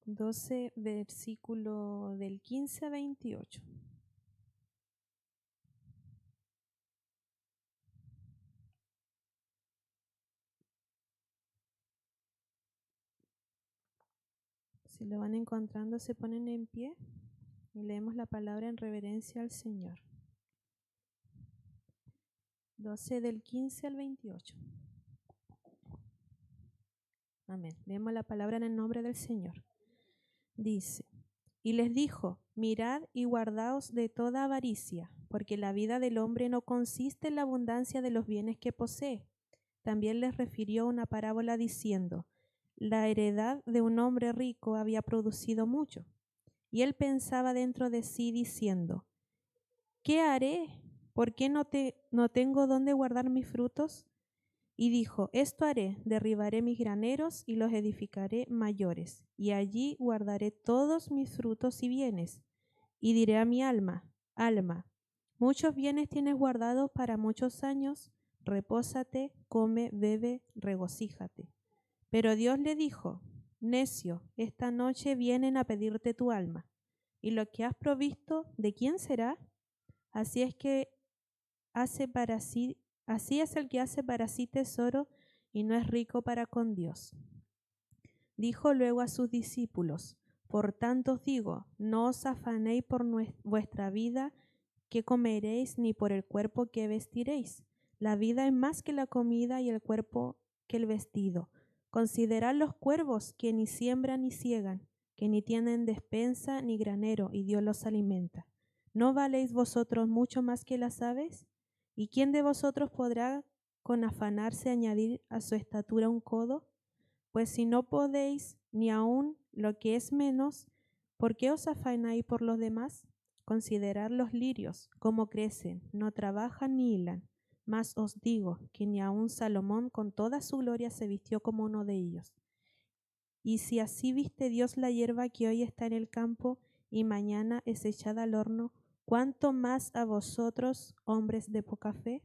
12, versículo del 15 a 28. Si lo van encontrando, se ponen en pie y leemos la palabra en reverencia al Señor. 12 del 15 al 28. Amén. Leemos la palabra en el nombre del Señor. Dice: y les dijo: mirad y guardaos de toda avaricia, porque la vida del hombre no consiste en la abundancia de los bienes que posee. También les refirió una parábola diciendo: la heredad de un hombre rico había producido mucho. Y él pensaba dentro de sí diciendo: ¿qué haré? ¿Por qué no tengo dónde guardar mis frutos? Y dijo: esto haré, derribaré mis graneros y los edificaré mayores, y allí guardaré todos mis frutos y bienes. Y diré a mi alma: alma, muchos bienes tienes guardados para muchos años, repósate, come, bebe, regocíjate. Pero Dios le dijo: necio, esta noche vienen a pedirte tu alma, y lo que has provisto, ¿de quién será? Así es el que hace para sí tesoro y no es rico para con Dios. Dijo luego a sus discípulos: por tanto os digo, no os afanéis por vuestra vida, qué comeréis, ni por el cuerpo que vestiréis. La vida es más que la comida y el cuerpo que el vestido. Considerad los cuervos, que ni siembran ni siegan, que ni tienen despensa ni granero, y Dios los alimenta. ¿No valéis vosotros mucho más que las aves? ¿Y quién de vosotros podrá con afanarse añadir a su estatura un codo? Pues si no podéis ni aun lo que es menos, ¿por qué os afanáis por los demás? Considerad los lirios, cómo crecen, no trabajan ni hilan. Mas os digo que ni aun Salomón con toda su gloria se vistió como uno de ellos. Y si así viste Dios la hierba que hoy está en el campo y mañana es echada al horno, ¿cuánto más a vosotros, hombres de poca fe?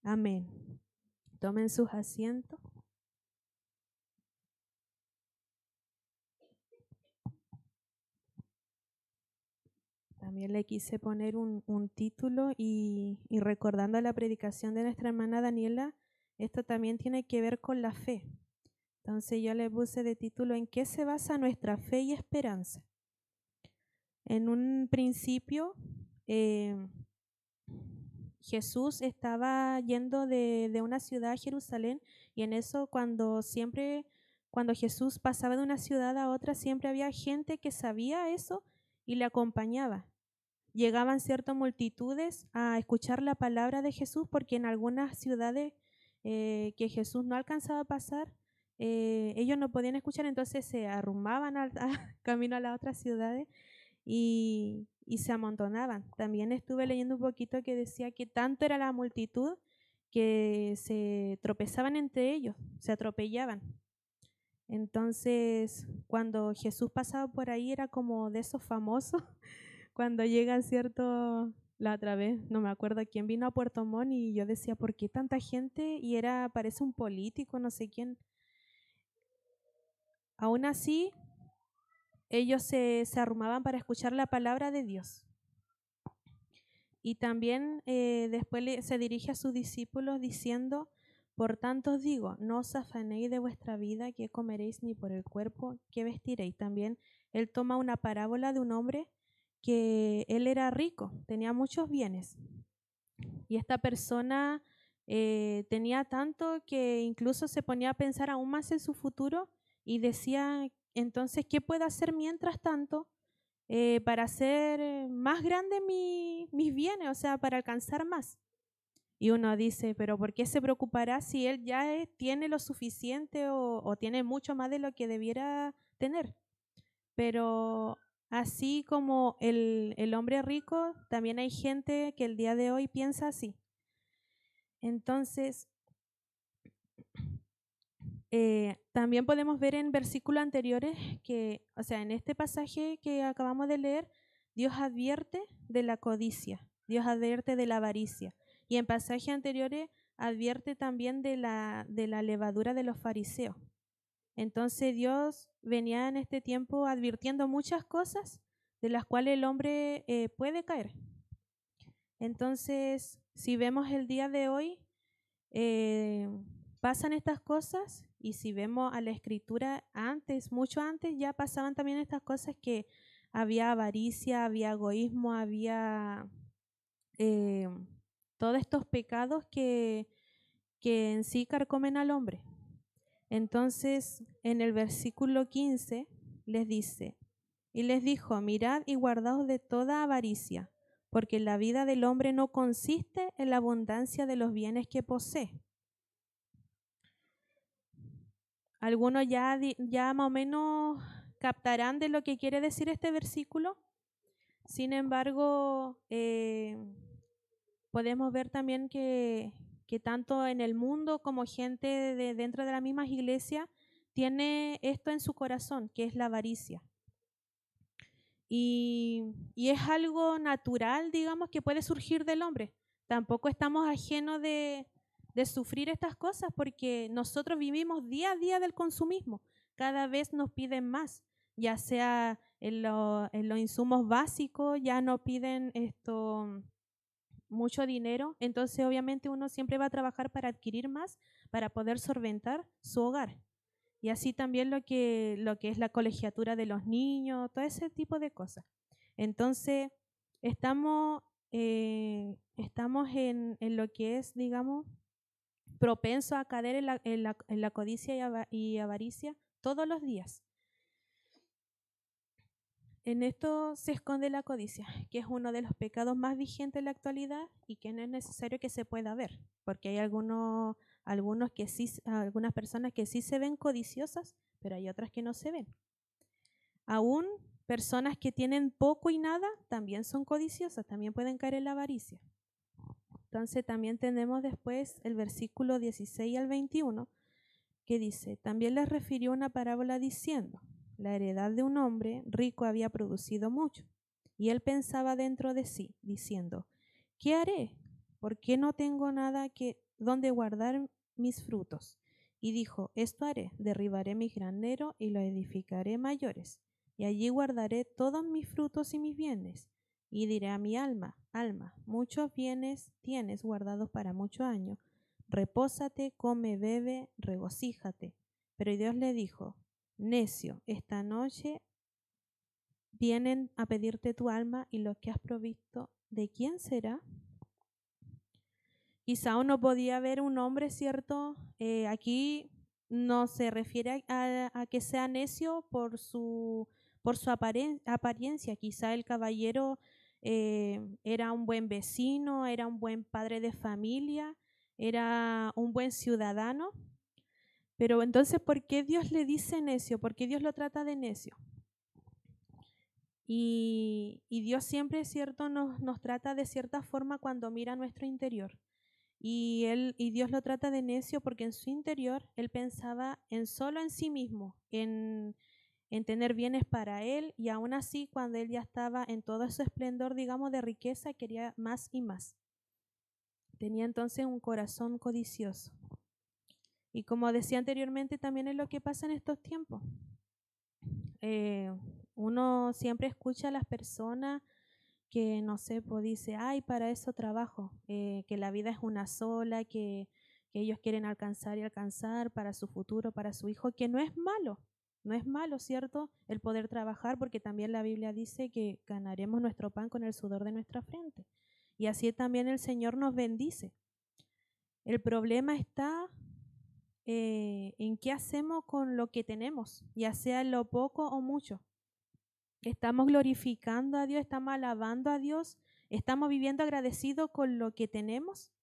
Amén. Tomen sus asientos. También le quise poner un título y recordando la predicación de nuestra hermana Daniela, esto también tiene que ver con la fe. Entonces yo le puse de título: ¿en qué se basa nuestra fe y esperanza? En un principio, Jesús estaba yendo de una ciudad a Jerusalén, y en eso cuando Jesús pasaba de una ciudad a otra, siempre había gente que sabía eso y le acompañaba. Llegaban ciertas multitudes a escuchar la palabra de Jesús, porque en algunas ciudades que Jesús no alcanzaba a pasar, ellos no podían escuchar, entonces se arrumaban camino a las otras ciudades y se amontonaban. También estuve leyendo un poquito que decía que tanto era la multitud que se tropezaban entre ellos, se atropellaban. Entonces, cuando Jesús pasaba por ahí, era como de esos famosos cuando llegan, ¿cierto? La otra vez, no me acuerdo quién vino a Puerto Montt y yo decía: ¿por qué tanta gente? Y parece un político, no sé quién. Aún así, ellos se arrumaban para escuchar la palabra de Dios. Y también después se dirige a sus discípulos diciendo: por tanto os digo, no os afanéis de vuestra vida, qué comeréis, ni por el cuerpo, qué vestiréis. También él toma una parábola de un hombre que él era rico, tenía muchos bienes. Y esta persona tenía tanto que incluso se ponía a pensar aún más en su futuro y decía: entonces, ¿qué puedo hacer mientras tanto para hacer más grandes mis bienes? O sea, para alcanzar más. Y uno dice: pero ¿por qué se preocupará si él ya tiene lo suficiente o tiene mucho más de lo que debiera tener? Pero así como el hombre rico, también hay gente que el día de hoy piensa así. Entonces, también podemos ver en versículos anteriores que, o sea, en este pasaje que acabamos de leer, Dios advierte de la codicia, Dios advierte de la avaricia. Y en pasajes anteriores advierte también de la levadura de los fariseos. Entonces Dios venía en este tiempo advirtiendo muchas cosas de las cuales el hombre puede caer. Entonces, si vemos el día de hoy, pasan estas cosas, y si vemos a la escritura antes, mucho antes, ya pasaban también estas cosas, que había avaricia, había egoísmo, había todos estos pecados que en sí carcomen al hombre. Entonces, en el versículo 15 les dice, y les dijo, mirad y guardaos de toda avaricia, porque la vida del hombre no consiste en la abundancia de los bienes que posee. Algunos ya más o menos captarán de lo que quiere decir este versículo. Sin embargo, podemos ver también que tanto en el mundo como gente dentro de la misma iglesia tiene esto en su corazón, que es la avaricia. Y es algo natural, digamos, que puede surgir del hombre. Tampoco estamos ajenos de sufrir estas cosas, porque nosotros vivimos día a día del consumismo. Cada vez nos piden más, ya sea en los insumos básicos, ya nos piden mucho dinero. Entonces obviamente uno siempre va a trabajar para adquirir más, para poder solventar su hogar. Y así también lo que es la colegiatura de los niños, todo ese tipo de cosas. Entonces, estamos en lo que es, digamos, propenso a caer en la codicia y avaricia todos los días. En esto se esconde la codicia, que es uno de los pecados más vigentes en la actualidad y que no es necesario que se pueda ver, porque hay algunas personas que sí se ven codiciosas, pero hay otras que no se ven. Aún personas que tienen poco y nada también son codiciosas, también pueden caer en la avaricia. Entonces también tenemos después el versículo 16 al 21, que dice, también les refirió una parábola diciendo, la heredad de un hombre rico había producido mucho, y él pensaba dentro de sí, diciendo, ¿qué haré? ¿Por qué no tengo nada donde guardar mis frutos? Y dijo, esto haré, derribaré mi granero y lo edificaré mayores, y allí guardaré todos mis frutos y mis bienes. Y diré a mi alma, alma, muchos bienes tienes guardados para muchos años, repósate, come, bebe, regocíjate. Pero Dios le dijo, necio, esta noche vienen a pedirte tu alma y lo que has provisto, ¿de quién será? Quizá uno podía ver un hombre, ¿cierto? Aquí no se refiere a que sea necio por su apariencia. Quizá el caballero era un buen vecino, era un buen padre de familia, era un buen ciudadano. Pero entonces, ¿por qué Dios le dice necio? ¿Por qué Dios lo trata de necio? Y Dios siempre, es cierto, nos trata de cierta forma cuando mira nuestro interior. Y Dios lo trata de necio porque en su interior Él pensaba solo en sí mismo, en tener bienes para Él, y aún así cuando Él ya estaba en todo su esplendor, digamos, de riqueza, quería más y más. Tenía entonces un corazón codicioso. Y como decía anteriormente, también es lo que pasa en estos tiempos. Uno siempre escucha a las personas que, no sé, pues dice, ay, para eso trabajo, que la vida es una sola, que ellos quieren alcanzar y alcanzar para su futuro, para su hijo, que no es malo, ¿cierto? El poder trabajar, porque también la Biblia dice que ganaremos nuestro pan con el sudor de nuestra frente. Y así también el Señor nos bendice. El problema está en qué hacemos con lo que tenemos, ya sea lo poco o mucho. ¿Estamos glorificando a Dios? ¿Estamos alabando a Dios? ¿Estamos viviendo agradecidos con lo que tenemos?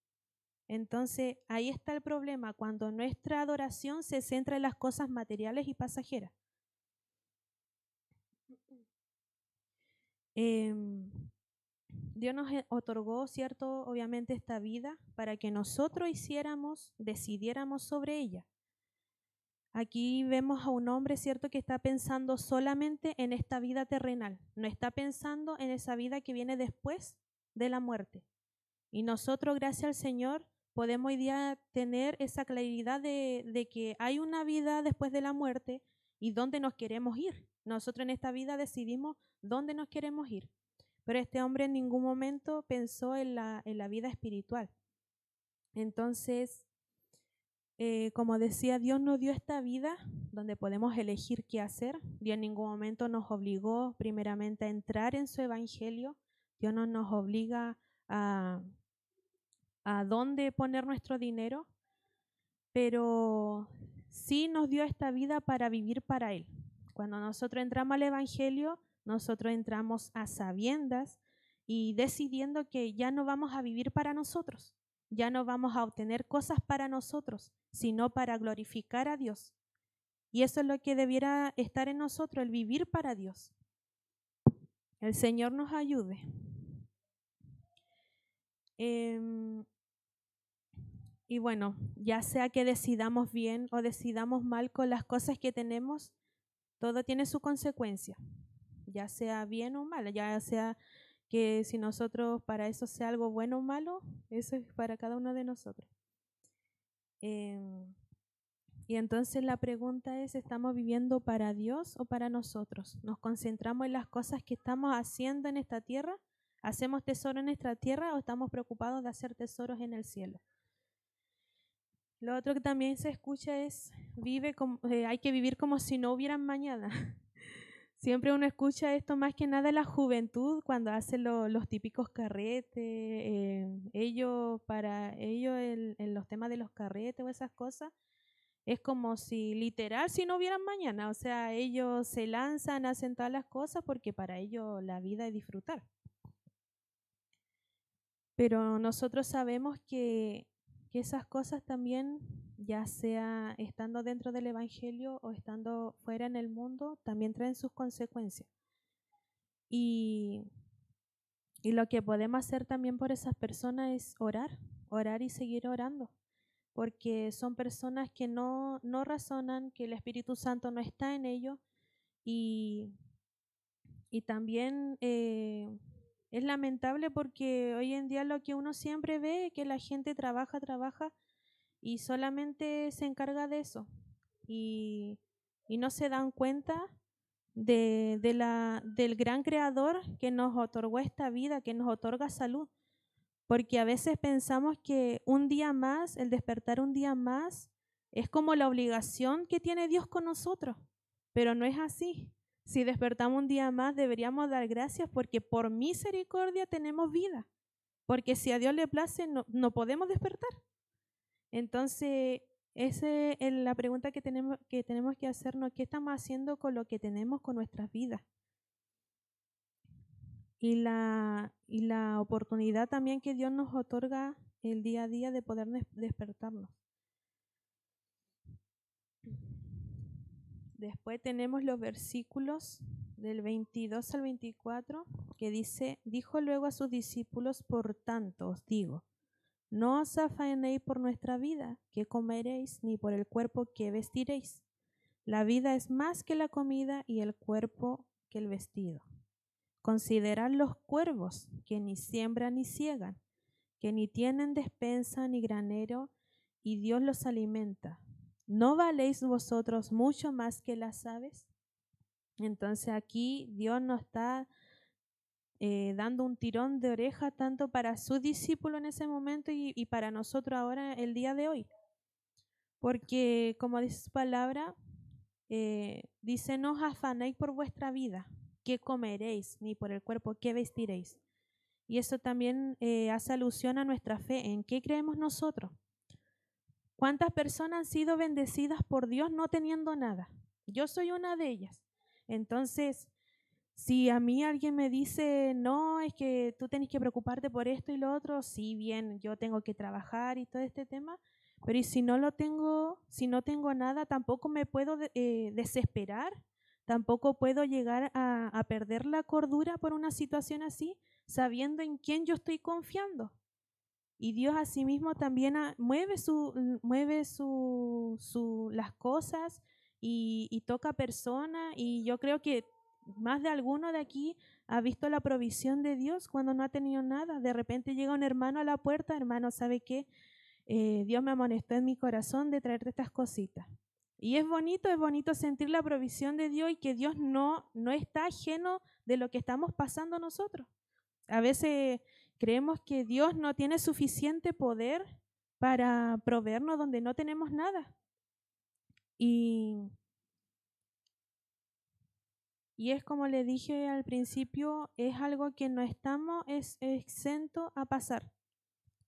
Entonces, ahí está el problema, cuando nuestra adoración se centra en las cosas materiales y pasajeras. Dios nos otorgó, ¿cierto?, obviamente esta vida para que nosotros decidiéramos sobre ella. Aquí vemos a un hombre, ¿cierto?, que está pensando solamente en esta vida terrenal, no está pensando en esa vida que viene después de la muerte. Y nosotros, gracias al Señor, podemos hoy día tener esa claridad de que hay una vida después de la muerte y dónde nos queremos ir. Nosotros en esta vida decidimos dónde nos queremos ir. Pero este hombre en ningún momento pensó en la vida espiritual. Entonces, como decía, Dios nos dio esta vida donde podemos elegir qué hacer. Dios en ningún momento nos obligó primeramente a entrar en su evangelio. Dios no nos obliga a dónde poner nuestro dinero, pero sí nos dio esta vida para vivir para Él. Cuando nosotros entramos al evangelio, nosotros entramos a sabiendas y decidiendo que ya no vamos a vivir para nosotros, ya no vamos a obtener cosas para nosotros, sino para glorificar a Dios. Y eso es lo que debiera estar en nosotros, el vivir para Dios. El Señor nos ayude. Y bueno, ya sea que decidamos bien o decidamos mal con las cosas que tenemos, todo tiene su consecuencia, ya sea bien o mal, ya sea que si nosotros para eso sea algo bueno o malo, eso es para cada uno de nosotros. Y entonces la pregunta es, ¿estamos viviendo para Dios o para nosotros? ¿Nos concentramos en las cosas que estamos haciendo en esta tierra? ¿Hacemos tesoro en esta tierra o estamos preocupados de hacer tesoros en el cielo? Lo otro que también se escucha es, hay que vivir como si no hubieran mañana. Siempre uno escucha esto más que nada en la juventud, cuando hacen los típicos carretes, para ellos en los temas de los carretes o esas cosas, es como si literal si no hubieran mañana, o sea, ellos se lanzan, hacen todas las cosas porque para ellos la vida es disfrutar. Pero nosotros sabemos que esas cosas también, ya sea estando dentro del Evangelio o estando fuera en el mundo, también traen sus consecuencias. Y lo que podemos hacer también por esas personas es orar y seguir orando, porque son personas que no razonan, que el Espíritu Santo no está en ellos y también es lamentable porque hoy en día lo que uno siempre ve es que la gente trabaja y solamente se encarga de eso y no se dan cuenta del gran creador que nos otorgó esta vida, que nos otorga salud. Porque a veces pensamos que un día más, el despertar un día más, es como la obligación que tiene Dios con nosotros, pero no es así. Si despertamos un día más, deberíamos dar gracias porque por misericordia tenemos vida, porque si a Dios le place, no podemos despertar. Entonces, esa es la pregunta que tenemos que hacernos, ¿qué estamos haciendo con lo que tenemos, con nuestras vidas? Y la oportunidad también que Dios nos otorga el día a día de poder despertarnos. Después tenemos los versículos del 22 al 24 que dice, dijo luego a sus discípulos, por tanto os digo, no os afanéis por nuestra vida, qué comeréis, ni por el cuerpo que vestiréis. La vida es más que la comida y el cuerpo que el vestido. Considerad los cuervos, que ni siembran ni ciegan, que ni tienen despensa ni granero, y Dios los alimenta. ¿No valéis vosotros mucho más que las aves? Entonces aquí Dios nos está dando un tirón de oreja tanto para sus discípulos en ese momento y para nosotros ahora el día de hoy. Porque como dice su palabra, dice, no os afanéis por vuestra vida, qué comeréis, ni por el cuerpo, qué vestiréis. Y eso también hace alusión a nuestra fe, en qué creemos nosotros. ¿Cuántas personas han sido bendecidas por Dios no teniendo nada? Yo soy una de ellas. Entonces, si a mí alguien me dice, no, es que tú tenés que preocuparte por esto y lo otro, sí, bien, yo tengo que trabajar y todo este tema, pero ¿y si no lo tengo, si no tengo nada, tampoco me puedo desesperar? ¿Tampoco puedo llegar a perder la cordura por una situación así, sabiendo en quién yo estoy confiando? Y Dios asimismo también mueve las cosas y toca personas, y yo creo que más de alguno de aquí ha visto la provisión de Dios cuando no ha tenido nada. De repente llega un hermano a la puerta, hermano, ¿sabe qué? Dios me amonestó en mi corazón de traerte estas cositas. Y es bonito sentir la provisión de Dios y que Dios no está ajeno de lo que estamos pasando nosotros. A veces creemos que Dios no tiene suficiente poder para proveernos donde no tenemos nada. Y es como le dije al principio, es algo que no estamos exento a pasar.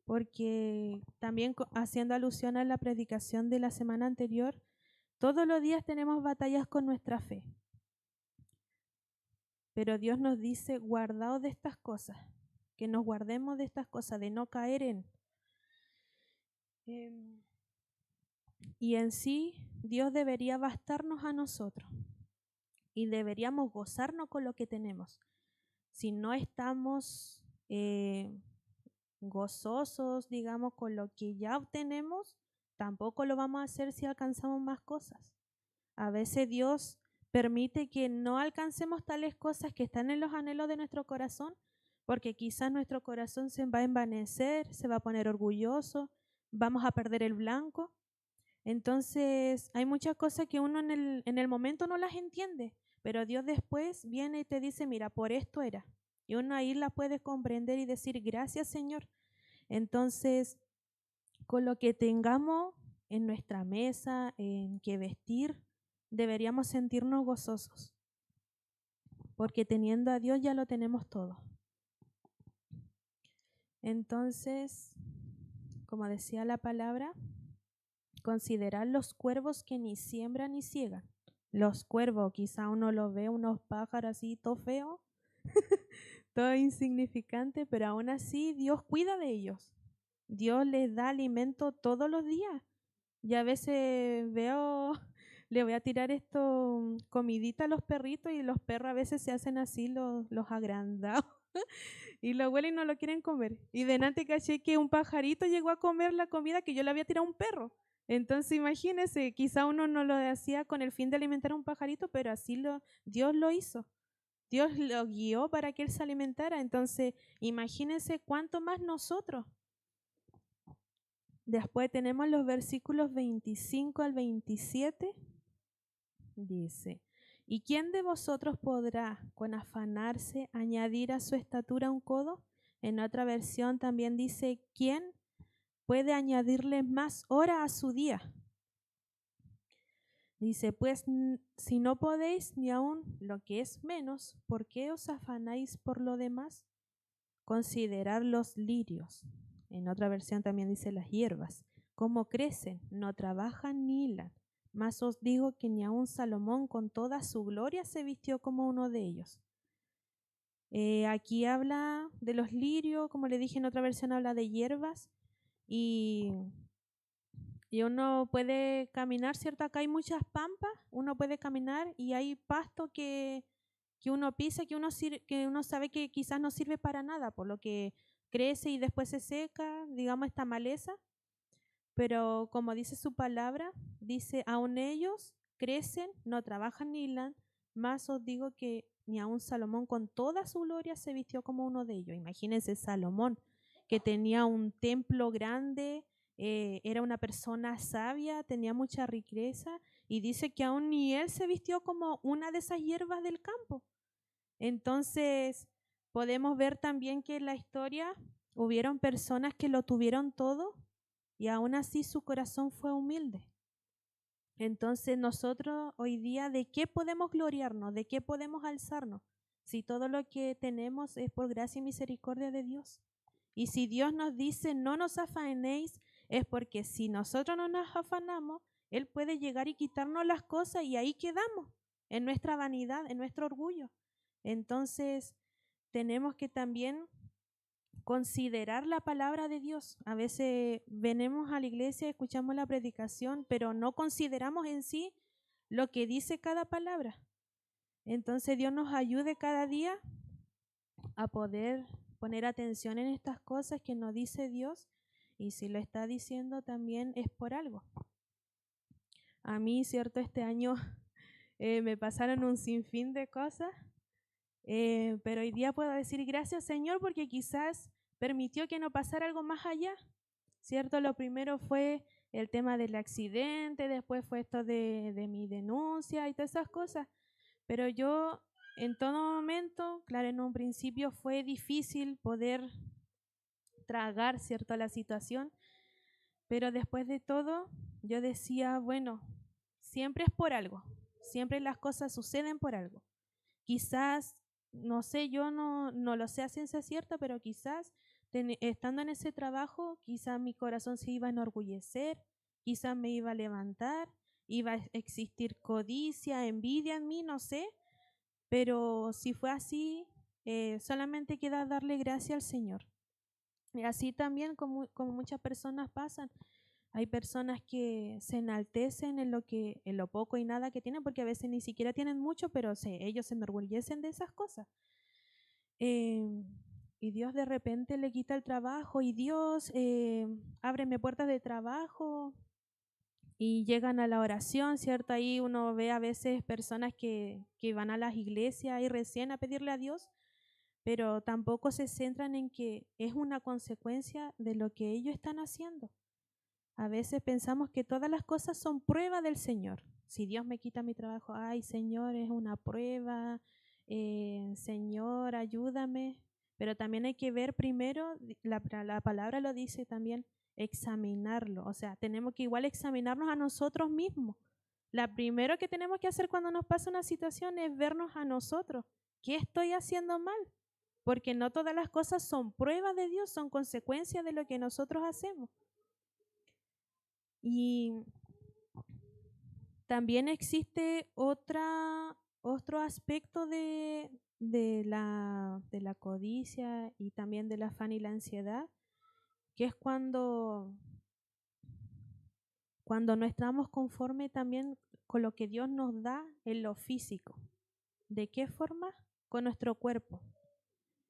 Porque también haciendo alusión a la predicación de la semana anterior, todos los días tenemos batallas con nuestra fe. Pero Dios nos dice, guardaos de estas cosas, que nos guardemos de estas cosas, de no caer en. Y en sí, Dios debería bastarnos a nosotros y deberíamos gozarnos con lo que tenemos. Si no estamos gozosos, digamos, con lo que ya obtenemos, tampoco lo vamos a hacer si alcanzamos más cosas. A veces Dios permite que no alcancemos tales cosas que están en los anhelos de nuestro corazón, porque quizás nuestro corazón se va a envanecer, se va a poner orgulloso, vamos a perder el blanco. Entonces hay muchas cosas que uno en el momento no las entiende, pero Dios después viene y te dice, mira, por esto era. Y uno ahí la puede comprender y decir, gracias Señor. Entonces, con lo que tengamos en nuestra mesa, en que vestir, deberíamos sentirnos gozosos, porque teniendo a Dios ya lo tenemos todo. Entonces, como decía la palabra, considerad los cuervos que ni siembran ni ciegan. Los cuervos, quizá uno los ve, unos pájaros así, todo feo, todo insignificante, pero aún así Dios cuida de ellos. Dios les da alimento todos los días. Y a veces veo, le voy a tirar esto, comidita a los perritos y los perros a veces se hacen así los agrandados y lo huelen y no lo quieren comer. Y delante caché que un pajarito llegó a comer la comida que yo le había tirado a un perro. Entonces imagínense, quizá uno no lo hacía con el fin de alimentar a un pajarito, pero así Dios lo hizo. Dios lo guió para que él se alimentara. Entonces imagínense cuánto más nosotros. Después tenemos los versículos 25 al 27. Dice, ¿y quién de vosotros podrá con afanarse añadir a su estatura un codo? En otra versión también dice, ¿quién puede añadirle más hora a su día? Dice, pues si no podéis ni aun lo que es menos, ¿por qué os afanáis por lo demás? Considerad los lirios. En otra versión también dice las hierbas, cómo crecen, no trabajan ni hilan. Mas os digo que ni aun Salomón con toda su gloria se vistió como uno de ellos. Aquí habla de los lirios, como le dije en otra versión habla de hierbas y uno puede caminar, ¿cierto? Acá hay muchas pampas, uno puede caminar y hay pasto que uno pisa, que uno sabe que quizás no sirve para nada, por lo que crece y después se seca, digamos, esta maleza. Pero como dice su palabra, dice, aun ellos crecen, no trabajan ni hilan, más os digo que ni aun Salomón con toda su gloria se vistió como uno de ellos. Imagínense Salomón, que tenía un templo grande, era una persona sabia, tenía mucha riqueza, y dice que aún ni él se vistió como una de esas hierbas del campo. Entonces, podemos ver también que en la historia hubieron personas que lo tuvieron todo y aún así su corazón fue humilde. Entonces nosotros hoy día, ¿de qué podemos gloriarnos? ¿De qué podemos alzarnos? Si todo lo que tenemos es por gracia y misericordia de Dios. Y si Dios nos dice no nos afanéis, es porque si nosotros no nos afanamos, Él puede llegar y quitarnos las cosas y ahí quedamos, en nuestra vanidad, en nuestro orgullo. Entonces tenemos que también considerar la palabra de Dios. A veces venimos a la iglesia, escuchamos la predicación, pero no consideramos en sí lo que dice cada palabra. Entonces Dios nos ayude cada día a poder poner atención en estas cosas que nos dice Dios, y si lo está diciendo también es por algo. A mí, cierto, este año me pasaron un sinfín de cosas, pero hoy día puedo decir gracias Señor porque quizás permitió que no pasara algo más allá. ¿cierto? Lo primero fue el tema del accidente, después fue esto de mi denuncia y todas esas cosas. Pero yo en todo momento, claro, en un principio fue difícil poder tragar, ¿cierto?, la situación, pero después de todo yo decía, bueno, siempre es por algo, siempre las cosas suceden por algo. Quizás, no sé, yo no lo sé a ciencia cierta, pero quizás estando en ese trabajo, quizás mi corazón se iba a enorgullecer, quizás me iba a levantar, iba a existir codicia, envidia en mí, no sé, pero si fue así, solamente queda darle gracias al Señor. Y así también como muchas personas pasan. Hay personas que se enaltecen en lo poco y nada que tienen, porque a veces ni siquiera tienen mucho, pero ellos se enorgullecen de esas cosas. Y Dios de repente le quita el trabajo y Dios ábreme puertas de trabajo y llegan a la oración, ¿cierto? Ahí uno ve a veces personas que van a las iglesias y recién a pedirle a Dios, pero tampoco se centran en que es una consecuencia de lo que ellos están haciendo. A veces pensamos que todas las cosas son prueba del Señor. Si Dios me quita mi trabajo, ay Señor, es una prueba, Señor, ayúdame. Pero también hay que ver primero, la palabra lo dice también, examinarlo. O sea, tenemos que igual examinarnos a nosotros mismos. La primero que tenemos que hacer cuando nos pasa una situación es vernos a nosotros. ¿Qué estoy haciendo mal? Porque no todas las cosas son pruebas de Dios, son consecuencias de lo que nosotros hacemos. Y también existe otro aspecto de la codicia y también del afán y la ansiedad, que es cuando no estamos conforme también con lo que Dios nos da en lo físico. ¿De qué forma? Con nuestro cuerpo.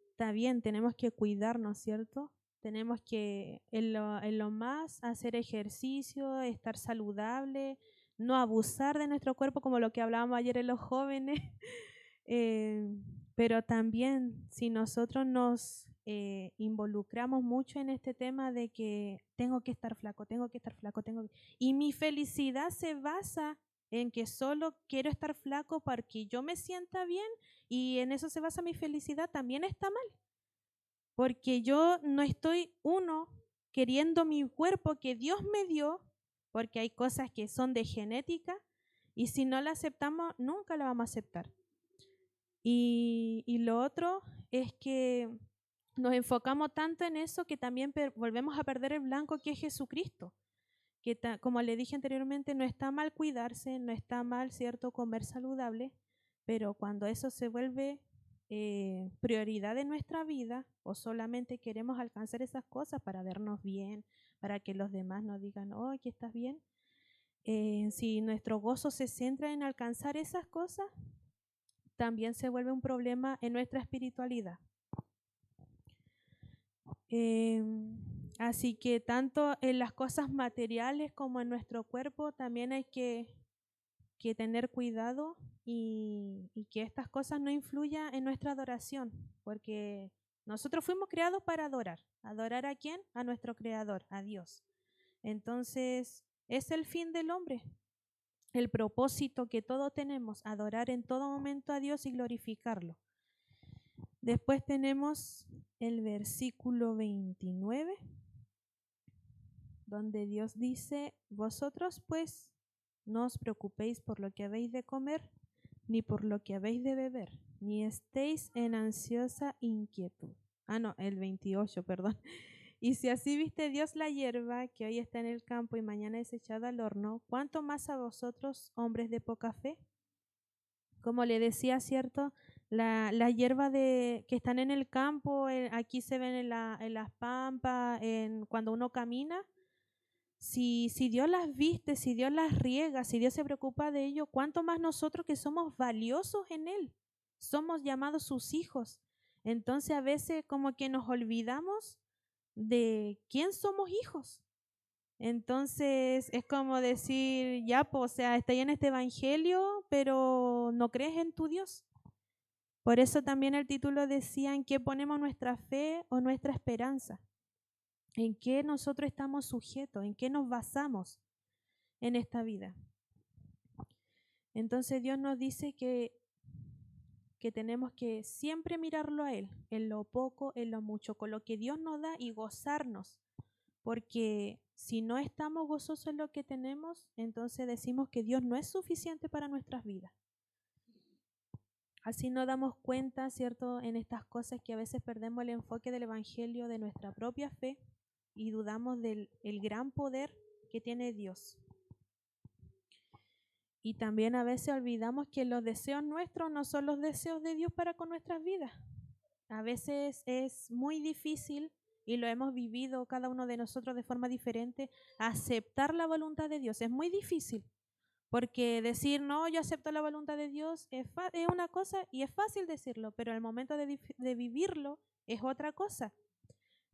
Está bien, tenemos que cuidarnos, ¿cierto? Tenemos que en lo más hacer ejercicio, estar saludable, no abusar de nuestro cuerpo como lo que hablábamos ayer en los jóvenes. Pero también si nosotros nos involucramos mucho en este tema de que tengo que estar flaco, y mi felicidad se basa en que solo quiero estar flaco para que yo me sienta bien y en eso se basa mi felicidad, también está mal. Porque yo no estoy, queriendo mi cuerpo que Dios me dio, porque hay cosas que son de genética y si no la aceptamos, nunca la vamos a aceptar. Y lo otro es que nos enfocamos tanto en eso que también volvemos a perder el blanco que es Jesucristo. Que como le dije anteriormente, no está mal cuidarse, no está mal, ¿cierto?, comer saludable, pero cuando eso se vuelve prioridad de nuestra vida o solamente queremos alcanzar esas cosas para vernos bien, para que los demás nos digan, oh, que estás bien, si nuestro gozo se centra en alcanzar esas cosas, también se vuelve un problema en nuestra espiritualidad. Así que tanto en las cosas materiales como en nuestro cuerpo también hay que tener cuidado y que estas cosas no influyan en nuestra adoración, porque nosotros fuimos creados para adorar. ¿Adorar a quién? A nuestro Creador, a Dios. Entonces, es el fin del hombre, el propósito que todos tenemos, adorar en todo momento a Dios y glorificarlo. Después tenemos el versículo 29, donde Dios dice, vosotros pues no os preocupéis por lo que habéis de comer, ni por lo que habéis de beber, ni estéis en ansiosa inquietud. El 28, perdón. Y si así viste Dios la hierba que hoy está en el campo y mañana es echada al horno, ¿cuánto más a vosotros, hombres de poca fe? Como le decía, ¿cierto? La hierba que están en el campo, aquí se ven en las pampas, cuando uno camina. Si Dios las viste, si Dios las riega, si Dios se preocupa de ello, ¿cuánto más nosotros que somos valiosos en Él? Somos llamados sus hijos. Entonces a veces como que nos olvidamos de quién somos hijos. Entonces es como decir, ya, pues, o sea, estoy en este evangelio, pero no crees en tu Dios. Por eso también el título decía en qué ponemos nuestra fe o nuestra esperanza. ¿En qué nosotros estamos sujetos? ¿En qué nos basamos en esta vida? Entonces Dios nos dice que tenemos que siempre mirarlo a Él, en lo poco, en lo mucho, con lo que Dios nos da y gozarnos. Porque si no estamos gozosos en lo que tenemos, entonces decimos que Dios no es suficiente para nuestras vidas. Así nos damos cuenta, ¿cierto?, en estas cosas que a veces perdemos el enfoque del Evangelio, de nuestra propia fe, y dudamos del gran poder que tiene Dios. Y también a veces olvidamos que los deseos nuestros no son los deseos de Dios para con nuestras vidas. A veces es muy difícil, y lo hemos vivido cada uno de nosotros de forma diferente, aceptar la voluntad de Dios. Es muy difícil, porque decir, no, yo acepto la voluntad de Dios es una cosa y es fácil decirlo, pero al momento de vivirlo es otra cosa.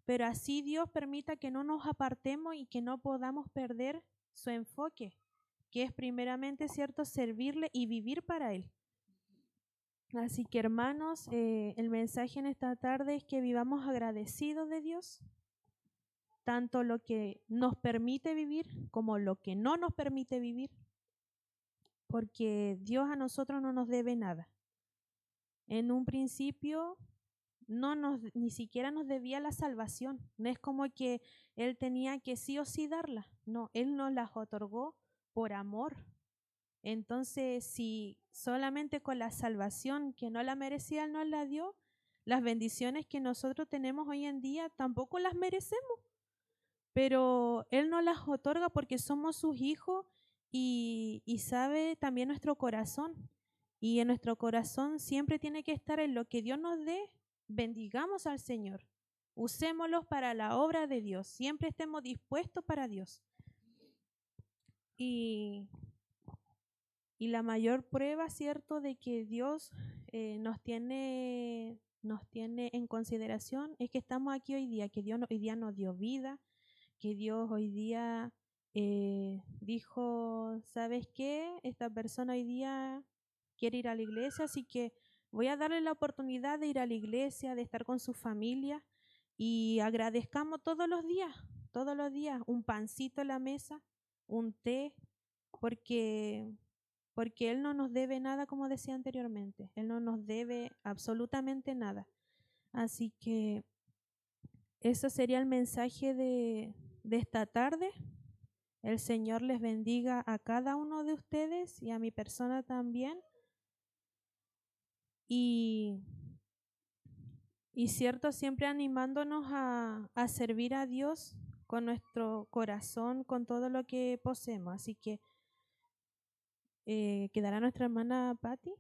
Pero así Dios permita que no nos apartemos y que no podamos perder su enfoque, que es primeramente, ¿cierto?, servirle y vivir para Él. Así que, hermanos, el mensaje en esta tarde es que vivamos agradecidos de Dios, tanto lo que nos permite vivir como lo que no nos permite vivir, porque Dios a nosotros no nos debe nada. En un principio ni siquiera nos debía la salvación. No es como que Él tenía que sí o sí darla. No, Él nos las otorgó por amor. Entonces, si solamente con la salvación que no la merecía Él nos la dio, las bendiciones que nosotros tenemos hoy en día tampoco las merecemos. Pero Él nos las otorga porque somos sus hijos y sabe también nuestro corazón. Y en nuestro corazón siempre tiene que estar en lo que Dios nos dé. Bendigamos al Señor. Usémoslos para la obra de Dios. Siempre estemos dispuestos para Dios. Y la mayor prueba, ¿cierto?, de que Dios nos tiene en consideración es que estamos aquí hoy día, que Dios hoy día nos dio vida, que Dios hoy día dijo, ¿sabes qué? Esta persona hoy día quiere ir a la iglesia, así que voy a darle la oportunidad de ir a la iglesia, de estar con su familia, y agradezcamos todos los días, un pancito en la mesa, un té, porque Él no nos debe nada, como decía anteriormente. Él no nos debe absolutamente nada. Así que eso sería el mensaje de esta tarde. El Señor les bendiga a cada uno de ustedes y a mi persona también. Y cierto, siempre animándonos a servir a Dios con nuestro corazón, con todo lo que poseemos. Así que quedará nuestra hermana Patti.